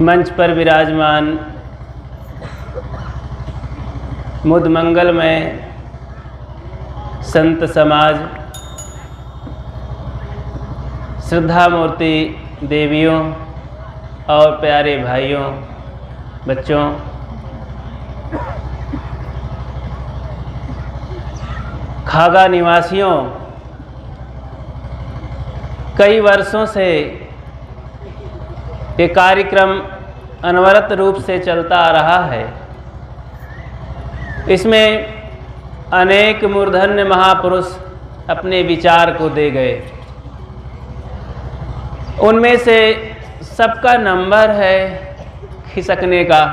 मंच पर विराजमान मुद मंगलमय संत समाज, श्रद्धा मूर्ति देवियों और प्यारे भाइयों, बच्चों, खागा निवासियों, कई वर्षों से ये कार्यक्रम अनवरत रूप से चलता आ रहा है। इसमें अनेक मूर्धन्य महापुरुष अपने विचार को दे गए। उनमें से सबका नंबर है खिसकने का।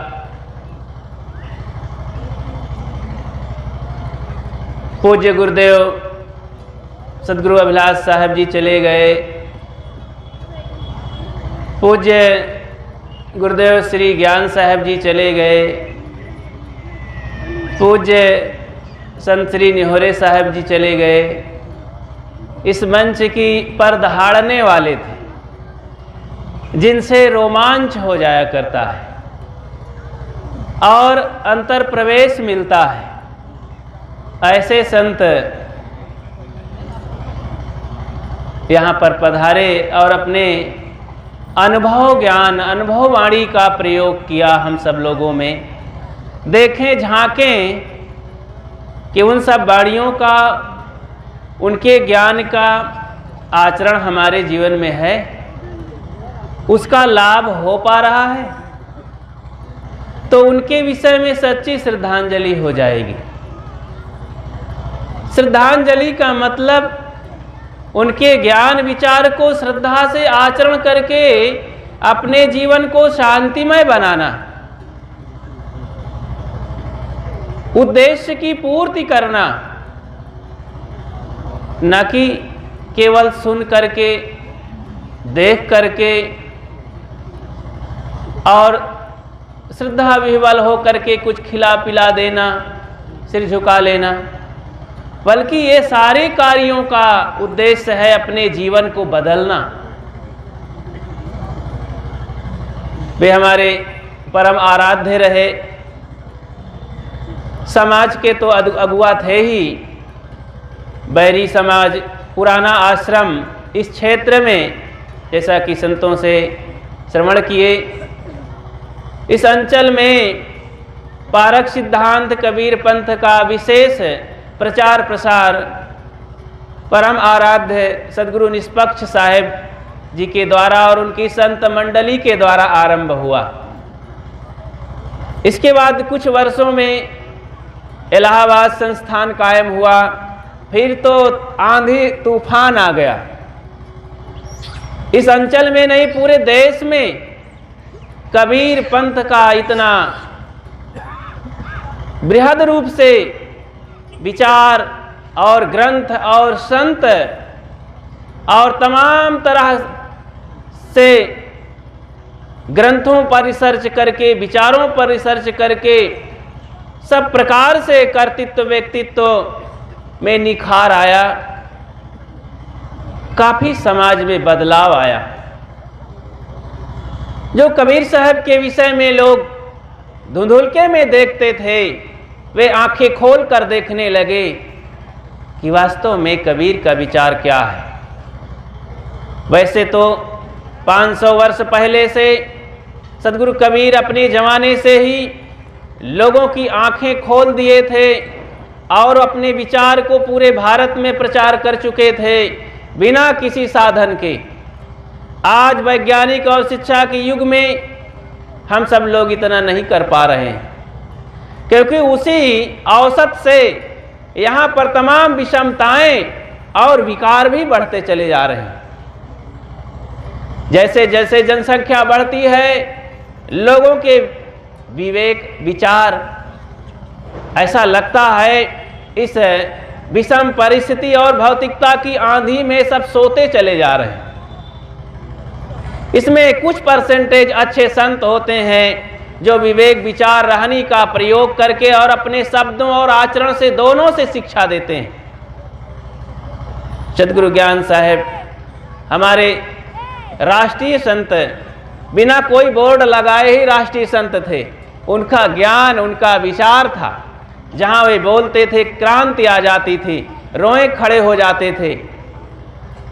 पूज्य गुरुदेव सद्गुरु अभिलाष साहब जी चले गए। पूज्य गुरुदेव श्री ज्ञान साहब जी चले गए। पूज्य संत श्री निहोरे साहब जी चले गए। इस मंच की पर दहाड़ने वाले थे जिनसे रोमांच हो जाया करता है और अंतर प्रवेश मिलता है। ऐसे संत यहाँ पर पधारे और अपने अनुभव ज्ञान, अनुभव वाणी का प्रयोग किया। हम सब लोगों में देखें, झांकें कि उन सब वाणियों का, उनके ज्ञान का आचरण हमारे जीवन में है, उसका लाभ हो पा रहा है, तो उनके विषय में सच्ची श्रद्धांजलि हो जाएगी। श्रद्धांजलि का मतलब उनके ज्ञान विचार को श्रद्धा से आचरण करके अपने जीवन को शांतिमय बनाना, उद्देश्य की पूर्ति करना, न कि केवल सुन करके, देख करके और श्रद्धा विह्वल हो करके कुछ खिला पिला देना, सिर झुका लेना, बल्कि ये सारे कार्यों का उद्देश्य है अपने जीवन को बदलना। वे हमारे परम आराध्य रहे, समाज के तो अगुआ थे ही। बैरी समाज, पुराना आश्रम इस क्षेत्र में, जैसा कि संतों से श्रवण किए, इस अंचल में पारक सिद्धांत कबीर पंथ का विशेष प्रचार प्रसार परम आराध्य सद्गुरु निष्पक्ष साहेब जी के द्वारा और उनकी संत मंडली के द्वारा आरंभ हुआ। इसके बाद कुछ वर्षों में इलाहाबाद संस्थान कायम हुआ। फिर तो आंधी तूफान आ गया। इस अंचल में नहीं, पूरे देश में कबीर पंथ का इतना बृहद रूप से विचार और ग्रंथ और संत और तमाम तरह से ग्रंथों पर रिसर्च करके, विचारों पर रिसर्च करके सब प्रकार से कर्तृत्व व्यक्तित्व में निखार आया। काफी समाज में बदलाव आया। जो कबीर साहब के विषय में लोग धुंधुलके में देखते थे, वे आंखें खोल कर देखने लगे कि वास्तव में कबीर का विचार क्या है। वैसे तो 500 वर्ष पहले से सद्गुरु कबीर अपने जमाने से ही लोगों की आंखें खोल दिए थे और अपने विचार को पूरे भारत में प्रचार कर चुके थे बिना किसी साधन के। आज वैज्ञानिक और शिक्षा के युग में हम सब लोग इतना नहीं कर पा रहे हैं, क्योंकि उसी औसत से यहाँ पर तमाम विषमताएं और विकार भी बढ़ते चले जा रहे हैं। जैसे जैसे जनसंख्या बढ़ती है, लोगों के विवेक, विचार, ऐसा लगता है इस विषम परिस्थिति और भौतिकता की आंधी में सब सोते चले जा रहे हैं। इसमें कुछ परसेंटेज अच्छे संत होते हैं जो विवेक, विचार, रहनी का प्रयोग करके और अपने शब्दों और आचरण से, दोनों से शिक्षा देते हैं। सद्गुरु ज्ञान साहेब हमारे राष्ट्रीय संत बिना कोई बोर्ड लगाए ही राष्ट्रीय संत थे। उनका ज्ञान, उनका विचार था। जहाँ वे बोलते थे क्रांति आ जाती थी, रोए खड़े हो जाते थे।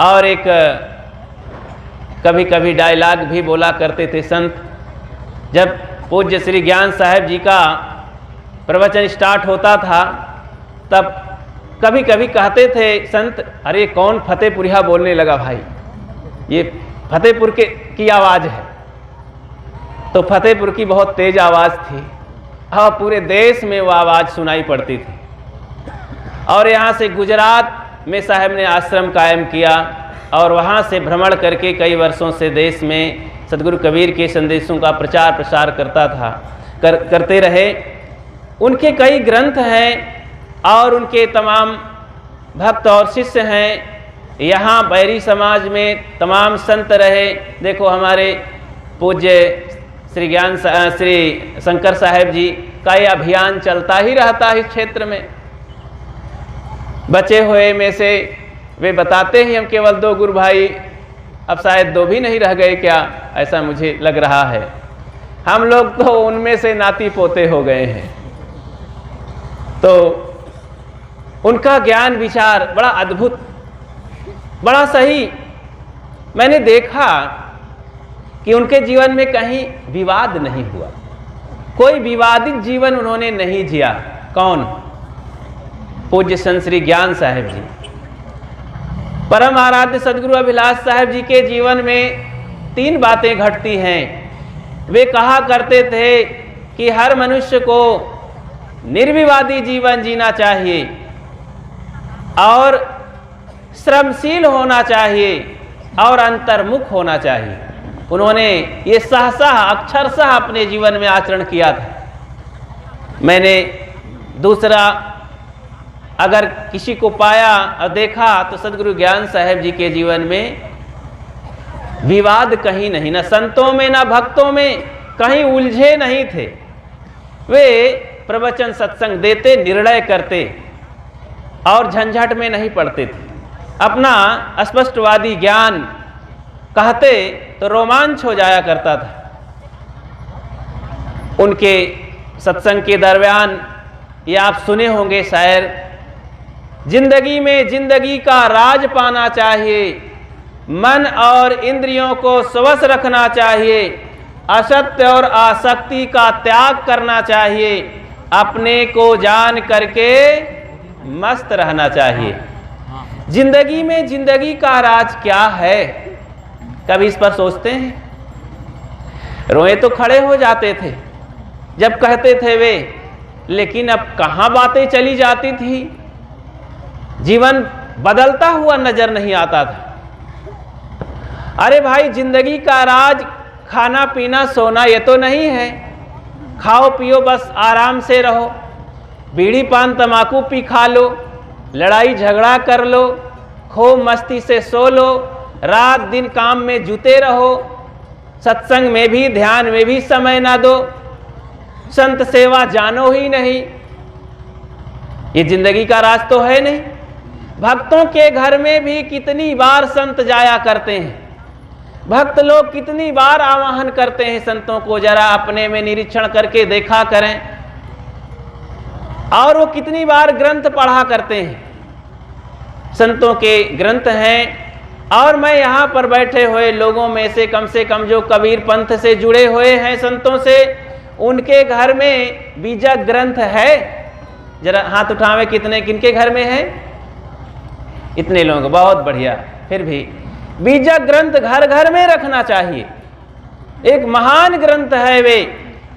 और एक कभी कभी डायलॉग भी बोला करते थे संत। जब पूज्य श्री ज्ञान साहब जी का प्रवचन स्टार्ट होता था तब कभी कभी कहते थे संत, अरे कौन फतेहपुरिया बोलने लगा भाई, ये फतेहपुर की आवाज़ है। तो फतेहपुर की बहुत तेज आवाज़ थी और पूरे देश में वो आवाज़ सुनाई पड़ती थी। और यहाँ से गुजरात में साहब ने आश्रम कायम किया और वहाँ से भ्रमण करके कई वर्षों से देश में सदगुरु कबीर के संदेशों का प्रचार प्रसार करता था, करते रहे। उनके कई ग्रंथ हैं और उनके तमाम भक्त और शिष्य हैं। यहाँ बैरी समाज में तमाम संत रहे। देखो हमारे पूज्य श्री शंकर साहब जी का ये अभियान चलता ही रहता है इस क्षेत्र में। बचे हुए में से वे बताते ही हम केवल 2 गुरु भाई, अब शायद 2 भी नहीं रह गए क्या, ऐसा मुझे लग रहा है। हम लोग तो उनमें से नाती पोते हो गए हैं। तो उनका ज्ञान विचार बड़ा अद्भुत, बड़ा सही। मैंने देखा कि उनके जीवन में कहीं विवाद नहीं हुआ, कोई विवादित जीवन उन्होंने नहीं जिया। कौन? पूज्य संत श्री ज्ञान साहब जी। परम आराध्य सदगुरु अभिलाष साहब जी के जीवन में 3 बातें घटती हैं। वे कहा करते थे कि हर मनुष्य को निर्विवादी जीवन जीना चाहिए और श्रमशील होना चाहिए और अंतर्मुख होना चाहिए। उन्होंने ये सहसा अक्षरशः अपने जीवन में आचरण किया था। मैंने दूसरा अगर किसी को पाया और देखा तो सदगुरु ज्ञान साहब जी के जीवन में विवाद कहीं नहीं, न संतों में न भक्तों में, कहीं उलझे नहीं थे। वे प्रवचन सत्संग देते, निर्णय करते और झंझट में नहीं पड़ते थे। अपना स्पष्टवादी ज्ञान कहते तो रोमांच हो जाया करता था। उनके सत्संग के दरमियान ये आप सुने होंगे शायर, जिंदगी में जिंदगी का राज पाना चाहिए, मन और इंद्रियों को स्वश रखना चाहिए, असत्य और आसक्ति का त्याग करना चाहिए, अपने को जान करके मस्त रहना चाहिए। जिंदगी में जिंदगी का राज क्या है? कभी इस पर सोचते हैं? रोए तो खड़े हो जाते थे जब कहते थे वे, लेकिन अब कहाँ बातें चली जाती थी। जीवन बदलता हुआ नजर नहीं आता था। अरे भाई, जिंदगी का राज खाना पीना सोना ये तो नहीं है। खाओ पियो बस आराम से रहो, बीड़ी पान तमाकू पी खा लो, लड़ाई झगड़ा कर लो, खूब मस्ती से सो लो, रात दिन काम में जुटे रहो, सत्संग में भी ध्यान में भी समय ना दो, संत सेवा जानो ही नहीं। ये जिंदगी का राज तो है नहीं। भक्तों के घर में भी कितनी बार संत जाया करते हैं। भक्त लोग कितनी बार आवाहन करते हैं संतों को, जरा अपने में निरीक्षण करके देखा करें। और वो कितनी बार ग्रंथ पढ़ा करते हैं। संतों के ग्रंथ हैं। और मैं यहाँ पर बैठे हुए लोगों में से कम जो कबीर पंथ से जुड़े हुए हैं संतों से, उनके घर में बीजक ग्रंथ है। जरा हाथ उठावे, कितने किनके घर में है? इतने लोग, बहुत बढ़िया। फिर भी बीजक ग्रंथ घर घर में रखना चाहिए। एक महान ग्रंथ है वे,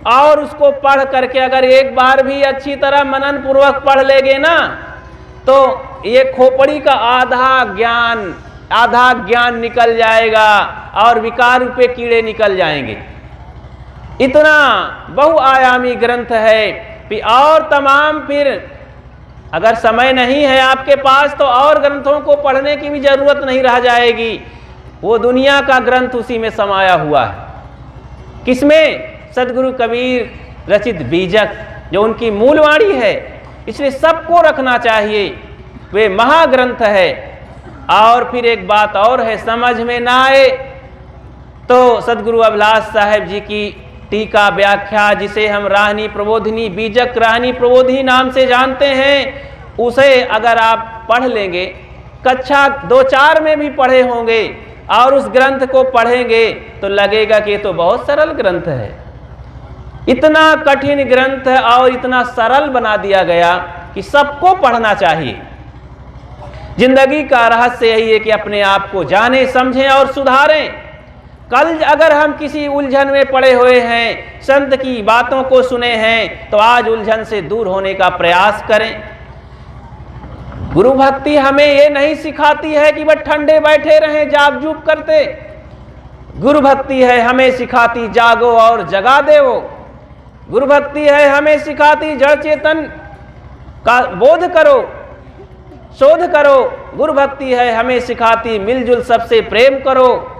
और उसको पढ़ करके अगर एक बार भी अच्छी तरह मनन पूर्वक पढ़ लेंगे ना, तो ये खोपड़ी का आधा ज्ञान निकल जाएगा और विकार रूपे कीड़े निकल जाएंगे। इतना बहुआयामी ग्रंथ है। और तमाम, फिर अगर समय नहीं है आपके पास तो और ग्रंथों को पढ़ने की भी जरूरत नहीं रह जाएगी। वो दुनिया का ग्रंथ उसी में समाया हुआ है। किसमें? सदगुरु कबीर रचित बीजक, जो उनकी मूलवाणी है, इसलिए सबको रखना चाहिए। वे महाग्रंथ है। और फिर एक बात और है, समझ में ना आए तो सदगुरु अभिलाष साहेब जी की टीका व्याख्या, जिसे हम राहनी प्रबोधिनी, बीजक राहनी प्रबोधिनी नाम से जानते हैं, उसे अगर आप पढ़ लेंगे, कक्षा 2-4 में भी पढ़े होंगे और उस ग्रंथ को पढ़ेंगे तो लगेगा कि ये तो बहुत सरल ग्रंथ है। इतना कठिन ग्रंथ और इतना सरल बना दिया गया कि सबको पढ़ना चाहिए। जिंदगी का रहस्य यही है कि अपने आप को जाने, समझें और सुधारें। कल अगर हम किसी उलझन में पड़े हुए हैं, संत की बातों को सुने हैं, तो आज उलझन से दूर होने का प्रयास करें। गुरु भक्ति हमें ये नहीं सिखाती है कि बस ठंडे बैठे रहें जाग जूब करते। गुरु भक्ति है हमें सिखाती जागो और जगा देवो। गुरु भक्ति है हमें सिखाती जड़ चेतन का बोध करो, शोध करो। गुरु भक्ति है हमें सिखाती मिलजुल सबसे प्रेम करो।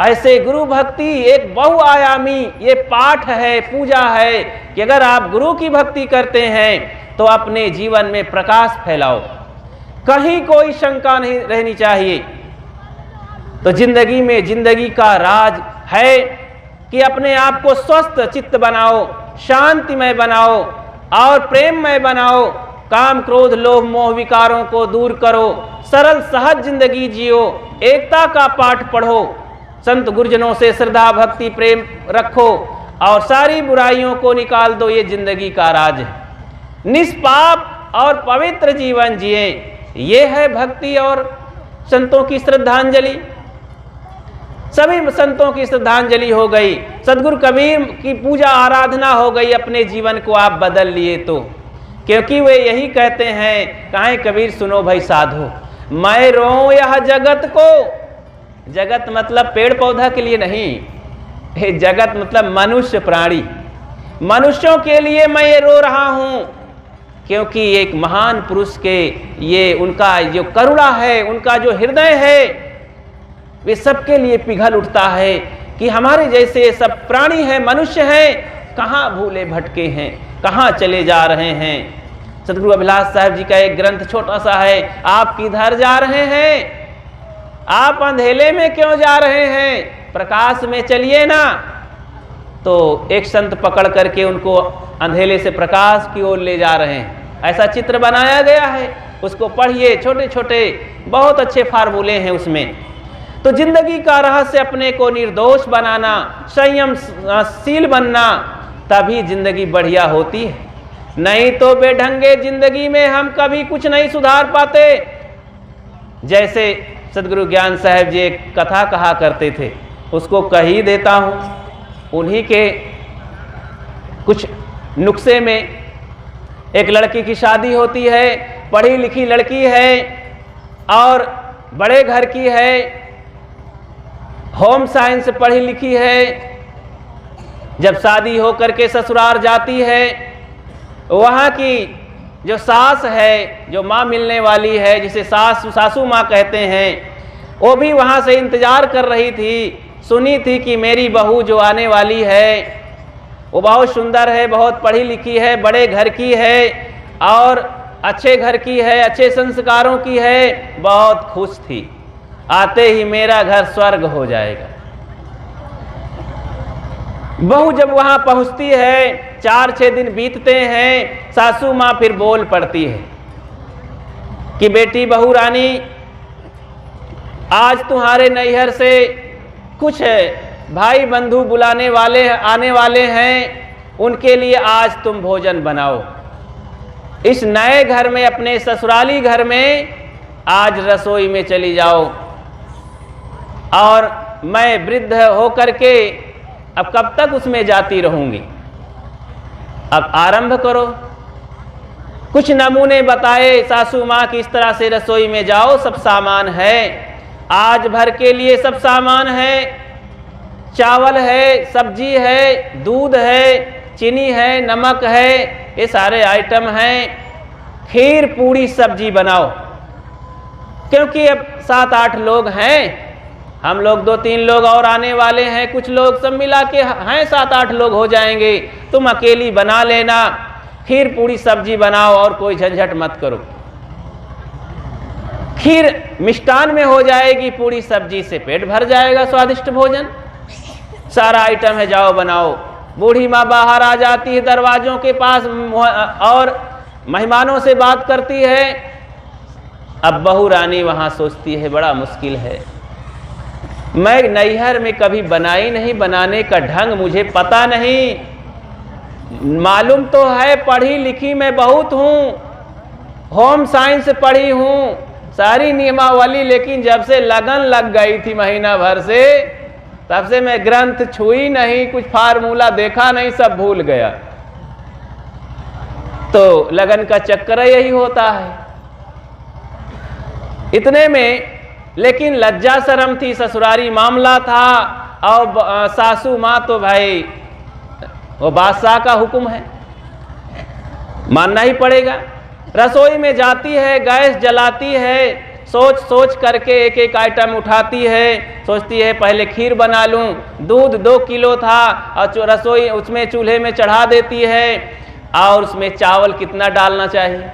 ऐसे गुरु भक्ति एक बहुआयामी ये पाठ है, पूजा है कि अगर आप गुरु की भक्ति करते हैं तो अपने जीवन में प्रकाश फैलाओ, कहीं कोई शंका नहीं रहनी चाहिए। तो जिंदगी में जिंदगी का राज है कि अपने आप को स्वस्थ चित्त बनाओ, शांतिमय बनाओ और प्रेममय बनाओ। काम क्रोध लोभ मोह विकारों को दूर करो, सरल सहज जिंदगी जियो, एकता का पाठ पढ़ो, संत गुरुजनों से श्रद्धा भक्ति प्रेम रखो और सारी बुराइयों को निकाल दो। ये जिंदगी का राज है। निष्पाप और पवित्र जीवन जिए, ये है भक्ति और संतों की श्रद्धांजलि। सभी संतों की श्रद्धांजलि हो गई, सदगुरु कबीर की पूजा आराधना हो गई। अपने जीवन को आप बदल लिए तो, क्योंकि वे यही कहते हैं, कहें कबीर सुनो भाई साधो, मैं रो यह जगत को। जगत मतलब पेड़ पौधा के लिए नहीं, जगत मतलब मनुष्य प्राणी, मनुष्यों के लिए मैं ये रो रहा हूं, क्योंकि एक महान पुरुष के ये उनका जो करुणा है, उनका जो हृदय है, वे सबके लिए पिघल उठता है कि हमारे जैसे सब प्राणी हैं, मनुष्य हैं, कहाँ भूले भटके हैं, कहाँ चले जा रहे हैं। सदगुरु अभिलाष साहब जी का एक ग्रंथ छोटा सा है, आप किधर जा रहे हैं, आप अंधेले में क्यों जा रहे हैं, प्रकाश में चलिए ना। तो एक संत पकड़ करके उनको अंधेले से प्रकाश की ओर ले जा रहे हैं, ऐसा चित्र बनाया गया है। उसको पढ़िए, छोटे छोटे बहुत अच्छे फार्मूले हैं उसमें। तो जिंदगी का रहस्य अपने को निर्दोष बनाना, संयमशील बनना, तभी जिंदगी बढ़िया होती है। नहीं तो बेढंगे जिंदगी में हम कभी कुछ नहीं सुधार पाते। जैसे सदगुरु ज्ञान साहब जी एक कथा कहा करते थे, उसको कह ही देता हूँ। उन्हीं के कुछ नुक्से में एक लड़की की शादी होती है, पढ़ी लिखी लड़की है और बड़े घर की है, होम साइंस पढ़ी लिखी है। जब शादी हो करके ससुराल जाती है, वहाँ की जो सास है, जो माँ मिलने वाली है, जिसे सासू माँ कहते हैं, वो भी वहाँ से इंतजार कर रही थी। सुनी थी कि मेरी बहू जो आने वाली है वो बहुत सुंदर है, बहुत पढ़ी लिखी है, बड़े घर की है और अच्छे घर की है, अच्छे संस्कारों की है। बहुत खुश थी, आते ही मेरा घर स्वर्ग हो जाएगा। बहू जब वहां पहुंचती है, 4-6 दिन बीतते हैं, सासू माँ फिर बोल पड़ती है कि बेटी बहू रानी, आज तुम्हारे नैहर से कुछ भाई बंधु बुलाने वाले आने वाले हैं, उनके लिए आज तुम भोजन बनाओ। इस नए घर में, अपने ससुराली घर में आज रसोई में चली जाओ और मैं वृद्ध होकर के अब कब तक उसमें जाती रहूंगी, अब आरंभ करो। कुछ नमूने बताए सासू माँ की, इस तरह से रसोई में जाओ, सब सामान है, आज भर के लिए सब सामान है, चावल है, सब्जी है, दूध है, चीनी है, नमक है, ये सारे आइटम हैं। खीर पूड़ी सब्जी बनाओ, क्योंकि अब 7-8 लोग हैं, हम लोग 2-3 लोग और आने वाले हैं, कुछ लोग सब मिला के हैं 7-8 लोग हो जाएंगे, तुम अकेली बना लेना, खीर पूड़ी सब्जी बनाओ और कोई झंझट मत करो। खीर मिष्टान में हो जाएगी, पूड़ी सब्जी से पेट भर जाएगा, स्वादिष्ट भोजन। सारा आइटम है, जाओ बनाओ। बूढ़ी माँ बाहर आ जाती है दरवाजों के पास और मेहमानों से बात करती है। अब बहू रानी वहाँ सोचती है बड़ा मुश्किल है, मैं नैहर में कभी बनाई नहीं, बनाने का ढंग मुझे पता नहीं। मालूम तो है पढ़ी लिखी मैं बहुत हूँ, होम साइंस पढ़ी हूँ, सारी नियमावली, लेकिन जब से लगन लग गई थी महीना भर से, तब से मैं ग्रंथ छुई नहीं, कुछ फार्मूला देखा नहीं, सब भूल गया। तो लगन का चक्कर यही होता है। इतने में लेकिन लज्जा शर्म थी, ससुरारी मामला था, और सासू माँ तो भाई वो बादशाह का हुक्म है, मानना ही पड़ेगा। रसोई में जाती है, गैस जलाती है, सोच सोच करके एक एक आइटम उठाती है, सोचती है पहले खीर बना लूं। दूध 2 किलो था और रसोई उसमें चूल्हे में चढ़ा देती है, और उसमें चावल कितना डालना चाहिए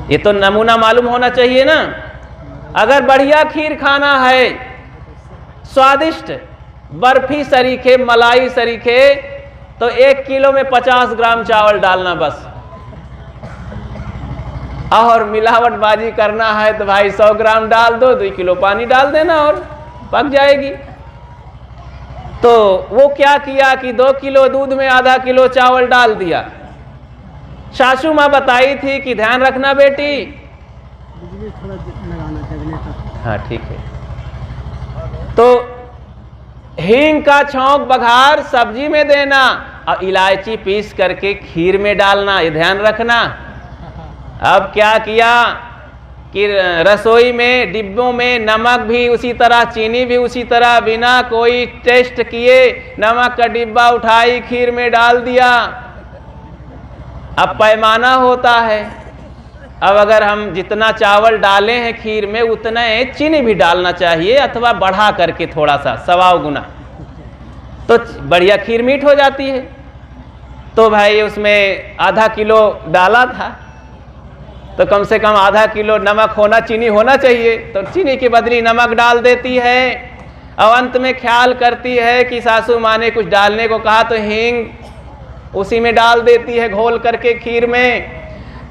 ये तो नमूना मालूम होना चाहिए ना। अगर बढ़िया खीर खाना है, स्वादिष्ट बर्फी सरीखे, मलाई सरीखे, तो 1 किलो में 50 ग्राम चावल डालना बस। और मिलावटबाजी करना है तो भाई 100 ग्राम डाल दो, 2 किलो पानी डाल देना और पक जाएगी। तो वो क्या किया कि 2 किलो दूध में आधा किलो चावल डाल दिया। सासू माँ बताई थी कि ध्यान रखना बेटी, थोड़ा लगाना चाहिए। हाँ ठीक है। तो हींग का छौंक बघार सब्जी में देना और इलायची पीस करके खीर में डालना, ये ध्यान रखना। अब क्या किया कि रसोई में डिब्बों में नमक भी उसी तरह, चीनी भी उसी तरह, बिना कोई टेस्ट किए नमक का डिब्बा उठाई, खीर में डाल दिया। अब पैमाना होता है, अब अगर हम जितना चावल डाले हैं खीर में उतना चीनी भी डालना चाहिए, अथवा बढ़ा करके थोड़ा सा 1.25 गुना, तो बढ़िया खीर मीठ हो जाती है। तो भाई उसमें आधा किलो डाला था, तो कम से कम आधा किलो नमक होना, चीनी होना चाहिए, तो चीनी की बदली नमक डाल देती है। और अंत में ख्याल करती है कि सासू माँ ने कुछ डालने को कहा, तो हींग उसी में डाल देती है घोल करके खीर में।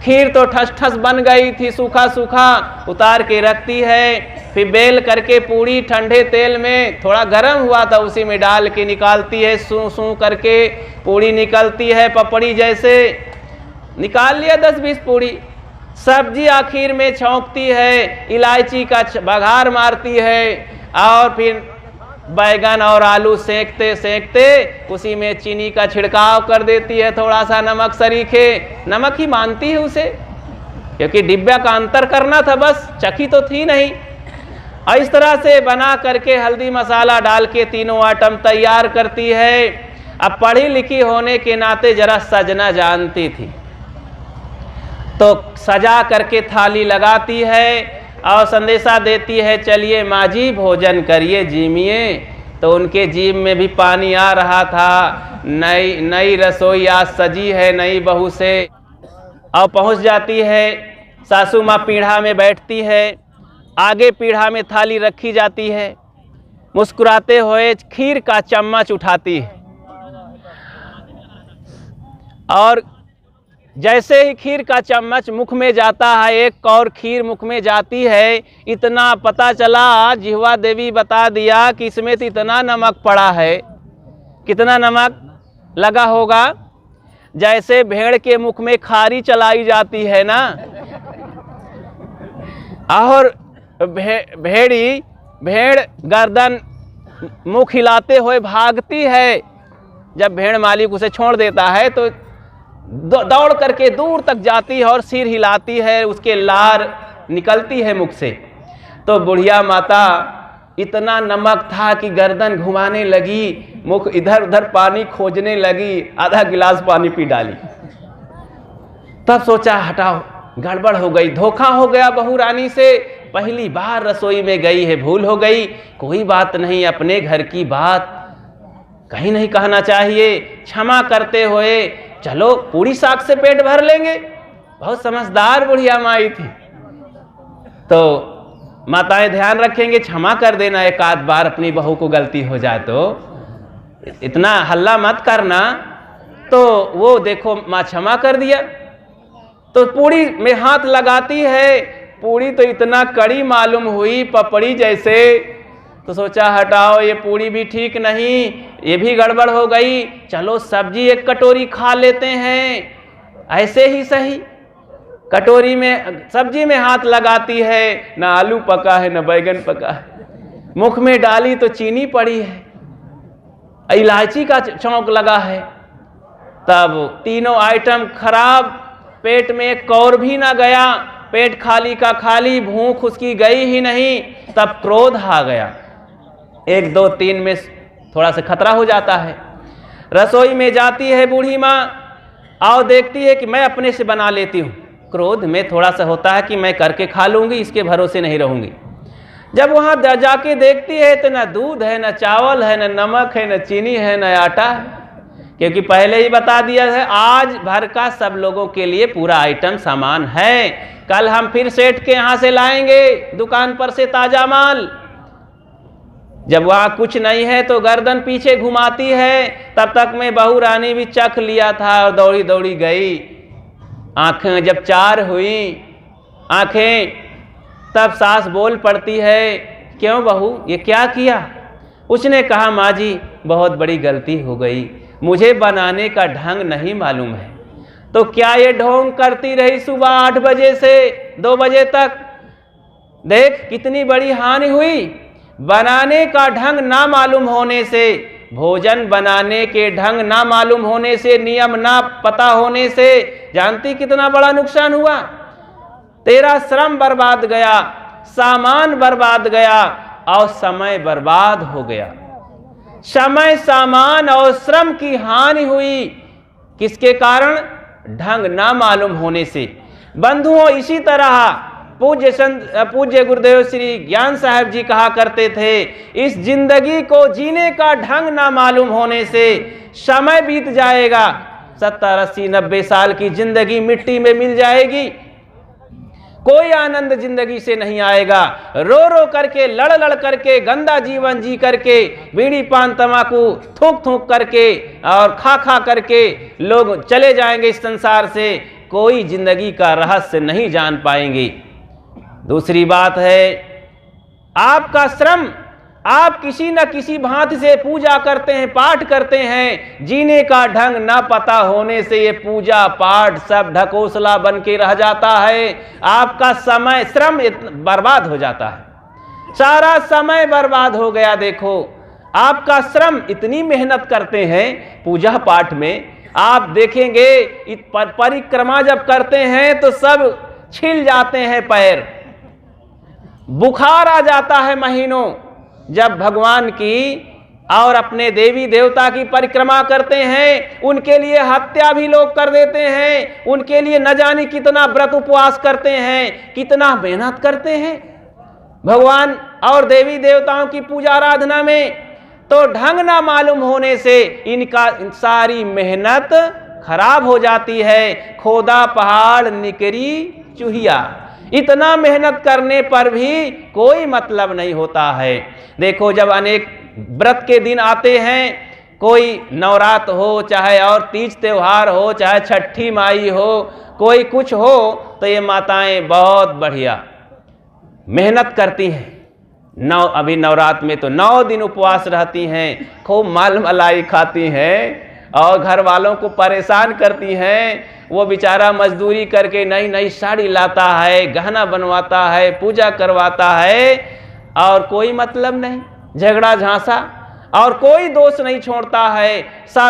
खीर तो ठस ठस बन गई थी, सूखा सूखा, उतार के रखती है। फिर बेल करके पूड़ी ठंडे तेल में, थोड़ा गर्म हुआ था, उसी में डाल के निकालती है, सूं सूं करके पूड़ी निकलती है, पपड़ी जैसे। निकाल लिया 10-20 पूड़ी। सब्जी आखिर में छौंकती है, इलायची का बघार मारती है, और फिर बैगन और आलू सेंकते सेंकते उसी में चीनी का छिड़काव कर देती है, थोड़ा सा नमक सरीखे। नमक ही मानती है उसे, क्योंकि डिब्बा का अंतर करना था, बस चखी तो थी नहीं। और इस तरह से बना करके हल्दी मसाला डाल के तीनों आइटम तैयार करती है। अब पढ़ी लिखी होने के नाते जरा सजना जानती थी, तो सजा करके थाली लगाती है और संदेशा देती है, चलिए माँ जी भोजन करिए, जीमिए। तो उनके जीभ में भी पानी आ रहा था। नई रसोई आज सजी है नई बहू से। और पहुँच जाती है, सासू माँ पीढ़ा में बैठती है, आगे पीढ़ा में थाली रखी जाती है, मुस्कुराते हुए खीर का चम्मच उठाती है, और जैसे ही खीर का चम्मच मुख में जाता है, एक और खीर मुख में जाती है, इतना पता चला, जिह्वा देवी बता दिया कि इसमें तो इतना नमक पड़ा है। कितना नमक लगा होगा? जैसे भेड़ के मुख में खारी चलाई जाती है ना, और भेड़ गर्दन मुख हिलाते हुए भागती है। जब भेड़ मालिक उसे छोड़ देता है तो दौड़ करके दूर तक जाती है और सिर हिलाती है, उसके लार निकलती है मुख से। तो बुढ़िया माता इतना नमक था कि गर्दन घुमाने लगी, मुख इधर उधर पानी खोजने लगी, आधा गिलास पानी पी डाली। तब सोचा हटाओ, गड़बड़ हो गई, धोखा हो गया बहू रानी से। पहली बार रसोई में गई है, भूल हो गई, कोई बात नहीं, अपने घर की बात कहीं नहीं कहना चाहिए, क्षमा करते हुए चलो पूरी साग से पेट भर लेंगे। बहुत समझदार बुढ़िया माई थी। तो माताएं ध्यान रखेंगे, क्षमा कर देना एक आध बार अपनी बहू को गलती हो जाए तो, इतना हल्ला मत करना। तो वो देखो माँ क्षमा कर दिया, तो पूड़ी में हाथ लगाती है, पूड़ी तो इतना कड़ी मालूम हुई पपड़ी जैसे, तो सोचा हटाओ ये पूड़ी भी ठीक नहीं, ये भी गड़बड़ हो गई, चलो सब्जी एक कटोरी खा लेते हैं, ऐसे ही सही। कटोरी में सब्जी में हाथ लगाती है, ना आलू पका है ना बैगन पका है, मुख में डाली तो चीनी पड़ी है, इलायची का चौंक लगा है, तब तीनों आइटम खराब, पेट में एक कौर भी ना गया, पेट खाली का खाली, भूख उसकी गई ही नहीं। तब क्रोध आ गया, 1 2 3 में थोड़ा सा खतरा हो जाता है। रसोई में जाती है बूढ़ी माँ और देखती है कि मैं अपने से बना लेती हूँ। क्रोध में थोड़ा सा होता है कि मैं करके खा लूँगी, इसके भरोसे नहीं रहूँगी। जब वहाँ जाके देखती है तो ना दूध है, ना चावल है, ना नमक है, ना चीनी है, ना आटा है, क्योंकि पहले ही बता दिया है आज भर का सब लोगों के लिए पूरा आइटम सामान है, कल हम फिर सेठ के यहाँ से लाएंगे दुकान पर से ताजा माल। जब वहाँ कुछ नहीं है तो गर्दन पीछे घुमाती है, तब तक मैं बहू रानी भी चख लिया था और दौड़ी दौड़ी गई। आंखें जब 4 हुई आंखें, तब सास बोल पड़ती है, क्यों बहू ये क्या किया? उसने कहा माँ जी बहुत बड़ी गलती हो गई, मुझे बनाने का ढंग नहीं मालूम है। तो क्या ये ढोंग करती रही सुबह 8 बजे से 2 बजे तक? देख कितनी बड़ी हानि हुई। बनाने का ढंग ना मालूम होने से, भोजन बनाने के ढंग ना मालूम होने से, नियम ना पता होने से, जानती कितना बड़ा नुकसान हुआ? तेरा श्रम बर्बाद गया, सामान बर्बाद गया और समय बर्बाद हो गया। समय, सामान और श्रम की हानि हुई, किसके कारण? ढंग ना मालूम होने से। बंधुओं इसी तरह पूज्य गुरुदेव श्री ज्ञान साहब जी कहा करते थे, इस जिंदगी को जीने का ढंग ना मालूम होने से समय बीत जाएगा, 70 80 90 साल की जिंदगी मिट्टी में मिल जाएगी, कोई आनंद जिंदगी से नहीं आएगा। रो रो करके, लड़ लड़ करके, गंदा जीवन जी करके, बीड़ी पान तमाकू थूक थूक करके और खा खा करके लोग चले जाएंगे इस संसार से, कोई जिंदगी का रहस्य नहीं जान पाएंगे। दूसरी बात है, आपका श्रम, आप किसी न किसी भांति से पूजा करते हैं, पाठ करते हैं, जीने का ढंग ना पता होने से ये पूजा पाठ सब ढकोसला बन के रह जाता है। आपका समय, श्रम बर्बाद हो जाता है, सारा समय बर्बाद हो गया। देखो आपका श्रम, इतनी मेहनत करते हैं पूजा पाठ में, आप देखेंगे परिक्रमा जब करते हैं तो सब छिल जाते हैं पैर, बुखार आ जाता है महीनों। जब भगवान की और अपने देवी देवता की परिक्रमा करते हैं, उनके लिए हत्या भी लोग कर देते हैं, उनके लिए न जाने कितना व्रत उपवास करते हैं, कितना मेहनत करते हैं भगवान और देवी देवताओं की पूजा आराधना में। तो ढंग ना मालूम होने से इनका सारी मेहनत खराब हो जाती है। खोदा पहाड़ निकरी चूहिया, इतना मेहनत करने पर भी कोई मतलब नहीं होता है। देखो जब अनेक व्रत के दिन आते हैं, कोई नवरात्र हो, चाहे और तीज त्योहार हो, चाहे छठी माई हो, कोई कुछ हो, तो ये माताएं बहुत बढ़िया मेहनत करती हैं। अभी नवरात्र में तो 9 दिन उपवास रहती हैं, खूब माल मलाई खाती हैं और घर वालों को परेशान करती हैं। वो बेचारा मजदूरी करके नई नई साड़ी लाता है, गहना बनवाता है, पूजा करवाता है और कोई मतलब नहीं, झगड़ा झांसा और कोई दोष नहीं छोड़ता है।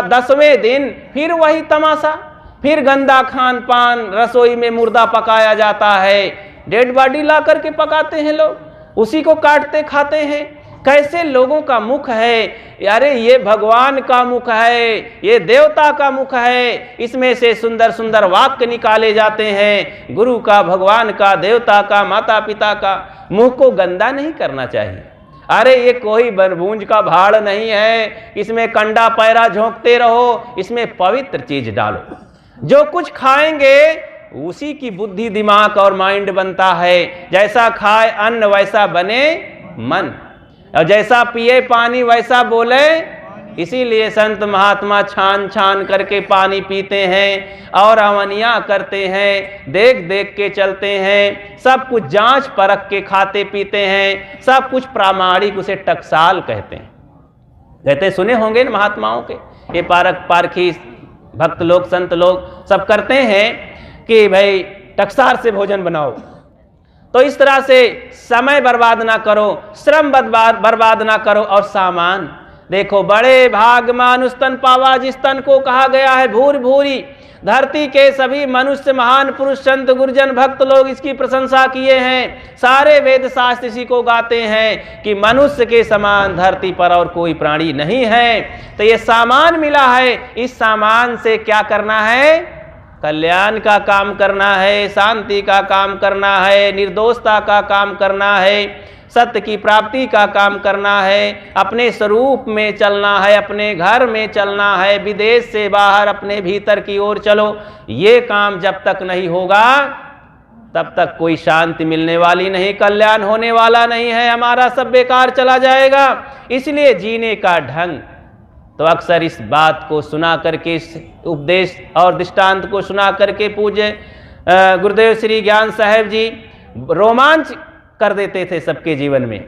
10वें दिन फिर वही तमाशा, फिर गंदा खान पान, रसोई में मुर्दा पकाया जाता है, डेड बॉडी ला करके पकाते हैं लोग, उसी को काटते खाते हैं। कैसे लोगों का मुख है, अरे ये भगवान का मुख है, ये देवता का मुख है, इसमें से सुंदर सुंदर वाक्य निकाले जाते हैं। गुरु का, भगवान का, देवता का, माता पिता का मुंह को गंदा नहीं करना चाहिए। अरे ये कोई बनभूंज का भाड़ नहीं है, इसमें कंडा पैरा झोंकते रहो, इसमें पवित्र चीज डालो। जो कुछ खाएंगे उसी की बुद्धि, दिमाग और माइंड बनता है। जैसा खाए अन्न वैसा बने मन, और जैसा पिए पानी वैसा बोले। इसीलिए संत महात्मा छान छान करके पानी पीते हैं और अवनियां करते हैं, देख देख के चलते हैं, सब कुछ जांच परख के खाते पीते हैं, सब कुछ प्रामाणिक, उसे टकसाल कहते हैं। कहते सुने होंगे न महात्माओं के, ये पारखी भक्त लोग, संत लोग सब करते हैं कि भाई टकसार से भोजन बनाओ। तो इस तरह से समय बर्बाद ना करो, श्रम बर्बाद ना करो। और सामान देखो, बड़े भाग मानुष तन पावा जिस तन को कहा गया है भूर भूरी। धरती के सभी मनुष्य, महान पुरुष, संत, गुरुजन, भक्त लोग इसकी प्रशंसा किए हैं। सारे वेद शास्त्र इसी को गाते हैं कि मनुष्य के समान धरती पर और कोई प्राणी नहीं है। तो ये सामान मिला है, इस सामान से क्या करना है? कल्याण का काम करना है, शांति का काम करना है, निर्दोषता का काम करना है, सत्य की प्राप्ति का काम करना है, अपने स्वरूप में चलना है, अपने घर में चलना है, विदेश से बाहर अपने भीतर की ओर चलो। ये काम जब तक नहीं होगा तब तक कोई शांति मिलने वाली नहीं, कल्याण होने वाला नहीं है, हमारा सब बेकार चला जाएगा। इसलिए जीने का ढंग, तो अक्सर इस बात को सुना करके, इस उपदेश और दृष्टांत को सुना करके पूज्य गुरुदेव श्री ज्ञान साहेब जी रोमांच कर देते थे सबके जीवन में।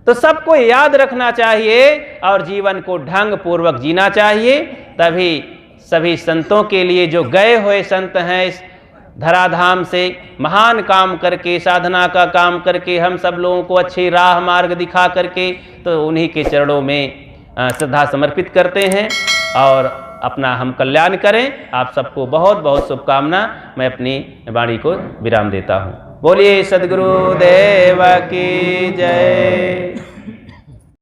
तो सबको याद रखना चाहिए और जीवन को ढंग पूर्वक जीना चाहिए। तभी सभी संतों के लिए, जो गए हुए संत हैं इस धराधाम से, महान काम करके, साधना का काम करके, हम सब लोगों को अच्छी राह मार्ग दिखा करके, तो उन्हीं के चरणों में श्रद्धा समर्पित करते हैं और अपना हम कल्याण करें। आप सबको बहुत बहुत शुभकामना। मैं अपनी वाणी को विराम देता हूँ। बोलिए सद्गुरु देव की जय।